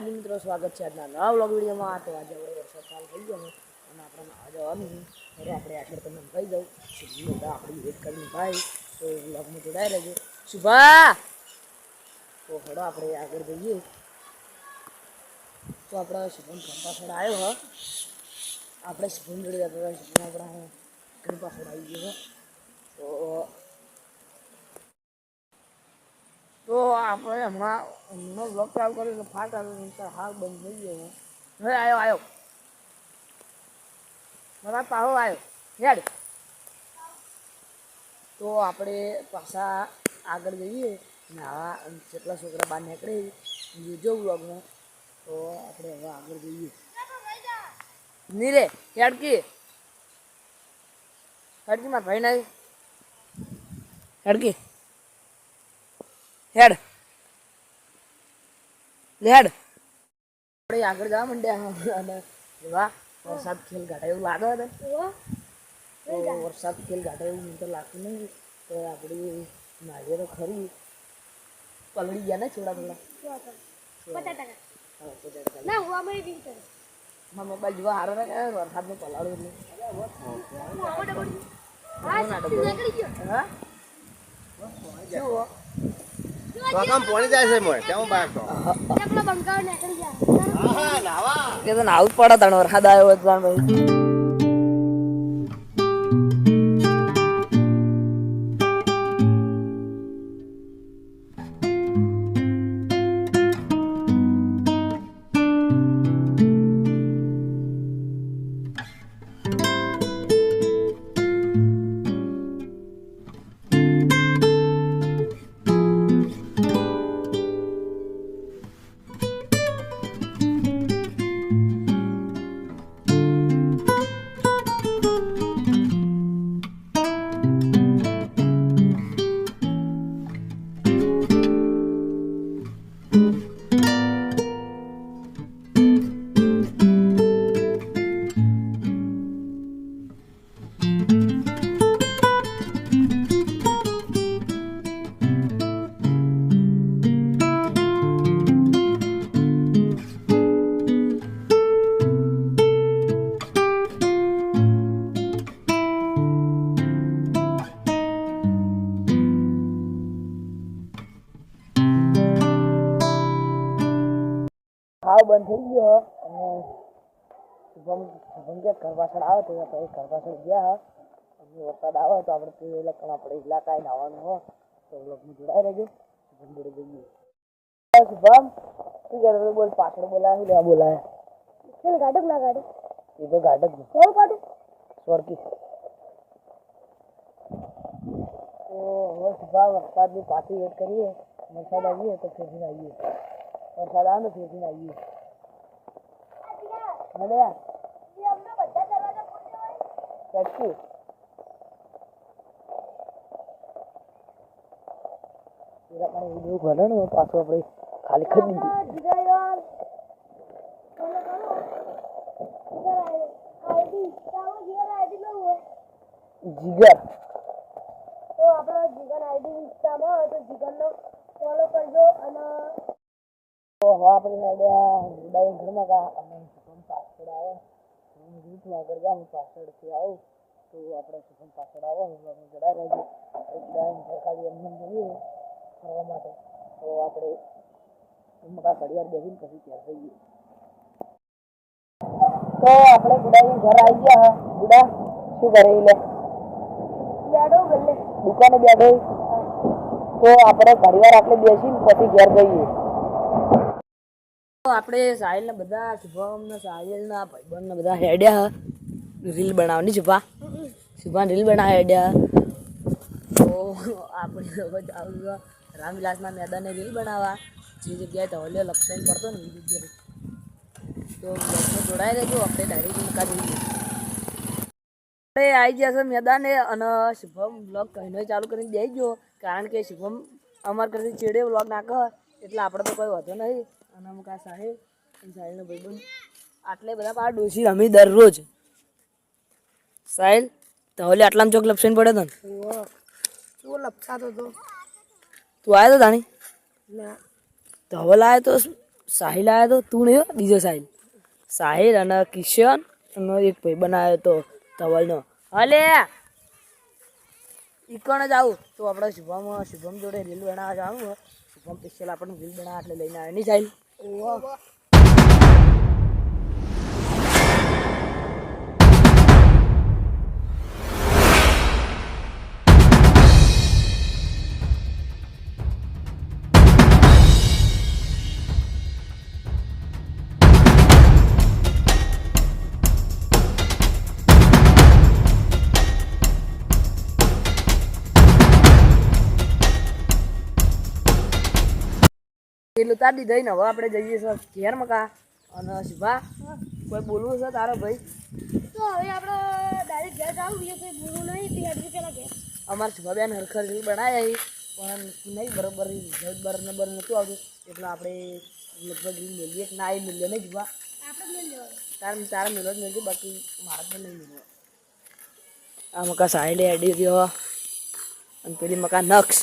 મિત્રો સ્વાગત છે આજના નવા વ્લોગ વિડીયોમાં. તો આજે આપણે વરસાદ ચાલુ થઈ ગયો અને આપણે આ જવાનું હવે આપણે આગળ તમને કહી દઉં બધા આપણી વેટ કરીને ભાઈ તો વ્લોગમાં જોડાઈ રહેજો. શુભા તો હડો આપણે આગળ જઈએ. તો આપણે શુભમ ઘર પાછળ આવ્યો હ આપણે શુભમ જોડે જતા શુભમ આપણા ઘર પાછળ આવી ગયો. તો આપણે હમણાં બ્લોગ ચાલુ કર્યો તો ફાટ આવ્યો હાલ બંધ થઈ ગયો. હવે આવ્યો મારા પાહો આવ્યો હેડ. તો આપણે પાછા આગળ જઈએ અને આવા જેટલા છોકરા બહાર નીકળે જોજો બ્લોગમાં. તો આપણે હવે આગળ જઈએ. નીરે હેડકી મારા ભાઈ ના હેડકી હેડ હેડ. આપણે આગળ જવા માંડ્યા અને એવા વરસાદ ખેલ ઘાટા એવું લાગે ને તો વરસાદ ખેલ ઘાટા એવું મને તો લાગતું નહીં. તો આપણે નાહીએ તો ખરી પલળી ગયા ને થોડા મોબાઈલ જોવા હારો ને વરસાદનું પલાળું એટલે નાવું પડે તણ વરસાદ આવ્યો ભાઈ. ભાવ બંધ થઈ ગયો અને શુભમ કે ઘર પાછળ આવે તો ઘર પાછળ ગયા અને વરસાદ આવે તો આપણે તે આપણે ઇલાકા નાવાનું હોય તો બ્લોગમાં જોડાઈ રહેજો. શુભમ જોડે જઈએ. શુભમ શું કહેતો બોલ પાછળ બોલાય શું લેવા બોલાય ગાડક ના ગાડે એ તો ગાડક કોણ કાઢું સ્વર્કી. તો હવે શુભા વરસાદની પાછી વેટ કરીએ. વરસાદ આવીએ તો ફેરીને આવીએ. વરસાદ આવે ને ફેરીને આવીએ. પાછું આપણે ખાલી ખરીદી જીગર તો આપણે જીગર આઈડી ઇન્સ્ટામાં હોય તો જીગરનો ફોલો કરજો. અને તો હવે આપણે ઉડાઈ ઘરમાં કા અને પાછળ આવે રૂટમાં આગળ જાઉં પાછળથી આવું તો આપણે શુભમ પાછળ આવો જડાઈ રહેજો. ખાલી એમને જઈએ ફરવા માટે તો આપણે ઘડી વાર બેસીને પછી ત્યાં જઈએ. તો આપણે ગુડાની ઘર આવી ગયા. ગુડા શું કરે લે બેઠો ગલે દુકાને બેઠો. તો આપણે ઘડી વાર આપણે બેસીને પછી ઘેર જઈએ. આપણે સાહિલને બધા શુભમને સાહિલના ભાઈબંધને બધા હેડ્યા રીલ બનાવવાની. શુભા રીલ બનાવી હેડ્યા. તો આપણે રામવિલાસના મેદાને રીલ બનાવવા જે જગ્યાએ ધવલ્યો લક્ષણ કરતો ને એ જગ્યાએ. તો બ્લોગમાં જોડાઈ રહેજો. આપણે ડાયરેક્ટ મુકા જોઈએ. આપણે આવી ગયા છે મેદાને અને શુભમ બ્લોગ કહીને ચાલુ કરીને બેસી ગયો કારણ કે શુભમ અમારા કરતી ચેડે બ્લોગ નાખે એટલે આપણે તો કોઈ વધુ નહીં. અને અમુક આ સાહેબ સાહેબનો ભાઈબંધ આટલે બધા પાર ડોસી રમી દરરોજ. સાહેલ ધવલે આટલામાં ચોક લપસીને પડ્યો હતો ને તું લપસાતો હતો. તું આવ્યો તો તાણી ના ધવલ આવ્યો તો સાહિલ આવ્યો તો તું નહીં બીજો સાહિલ અને કિશન અને એક ભાઈ બનાવ્યો તો ધવલનો હલે ઈકણ જ આવું તો આપણે શુભમ જોડે રીલ બનાવવા જવાનું હોય શુભમ સ્પેશિયલ આપણને રીલ બનાવવા એટલે લઈને આવે નહીં સાહિલ એટલું તાર દીધું ને હવે આપણે જઈએ સર ઘેર મકા અને શુભા કોઈ બોલવું છે તારો ભાઈ તો હવે આપણે ડાયરેક્ટ ઘેર જવું બીજું કંઈ બોલવું નહીં તે હજી પહેલાં ઘેર અમારે શુભાબેન હરખર રીલ બનાવી પણ નહીં બરાબર રિઝલ્ટ બરાબર નહોતું આવતું એટલે આપણે લગભગ રીલ મેળવીએ કે ના એ મેળવીએ નહીં શુભા આપણે લઈ લેવાનું તારા મેળવો જ મેળવી બાકી મારા પણ નહીં મેળવો આ મકા સાહેલે એડી રહ્યો અને પેલી મકા નક્ષ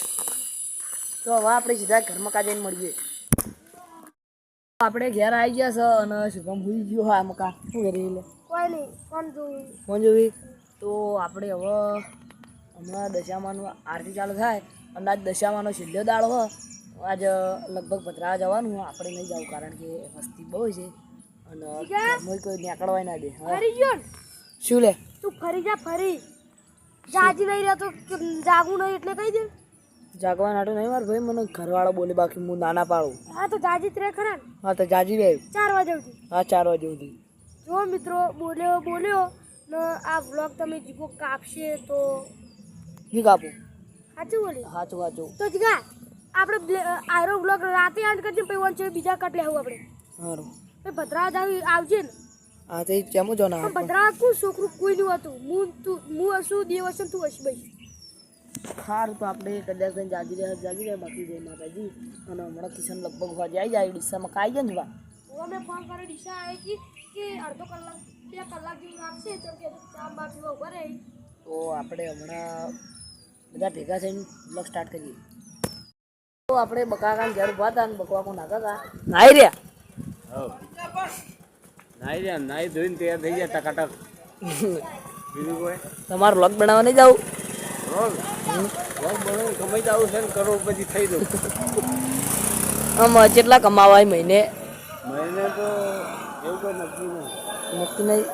તો હવે આપણે સીધા ઘર મકા જઈને મળીએ આપણે ઘેર આવી ગયા છે અને શુભમ ભૂલી ગયો હા મકા શું કરી લે કોઈ નહીં કોણ જોવું ફોન જોવી તો આપણે હવે હમણાં દશામાનું આરતી ચાલુ થાય અને આજ દશામાનો છેલ્લો દાડો હોય આજ લગભગ પધરાવા જવાનું હોય આપણે નહીં જવું કારણ કે વસ્તી બહુ છે અને ઘરમાં કોઈ નીકળવાય ના દે ફરી ગયો ને શું લે તું ફરી જા ફરી જાજી નહીં રહેતો જાગવું નહીં એટલે કહી દે જાગવા નાટો નહીં માર ભાઈ મને ઘરવાળો બોલે બાકી હું નાના પાડું હા તો જાજી જ રહે ખરા ને હા તો જાજી રહે 4 વાગે સુધી હા 4 વાગે સુધી જો મિત્રો બોલ્યો ને આ વ્લોગ તમે જીગો કાપશે તો નહીં કાપું સાચું બોલી સાચું તો જીગા આપણે આરો વ્લોગ રાતે એન્ડ કરી દે પછી વંચે બીજા કટ લેવું આપણે સારું પછી ભદ્રા આવજે ને હા તો કેમ જો ના પણ ભદ્રા કોઈ છોકરું કોઈ નહીં હતું હું હશું દેવ હશે તું હશે ભાઈ સારું તો આપણે કદાચ જાગી રહે બાકી જય માતાજી અને હમણાં કિશન લગભગ વાજે આવી જાય ડીસામાં કાઈ જાય ને બા અમે ફોન કરી ડીસા આવી કે અડધો કલાક 2 કલાક જેવું લાગશે તો કે ચા બા પીવા ઉભા રહે તો આપણે હમણાં બધા ભેગા થઈને બ્લોગ સ્ટાર્ટ કરીએ તો આપણે બકાકાને ઘેર ઉભા હતા ને બકવાકો નાતા હતા નાઈ રહ્યા નાઈ ધોઈને તૈયાર થઈ ગયા ટકાટક બીજું કોઈ તમારે બ્લોગ બનાવવા નહીં જાવ કમાઈ જ આવું છે ને કરોડપતિ થઈ દઉં આમ કેટલા કમાવાય મહિને મહિને તો એવું કોઈ નક્કી નહીં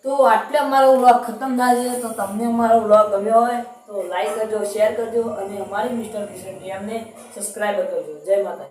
તો આટલે અમારો વ્લોગ ખતમ થાય છે તો તમને અમારો વ્લોગ ગમ્યો હોય તો લાઈક કરજો શેર કરજો અને અમારી મિસ્ટર કિશન એમને સબસ્ક્રાઈબ કરજો જય માતા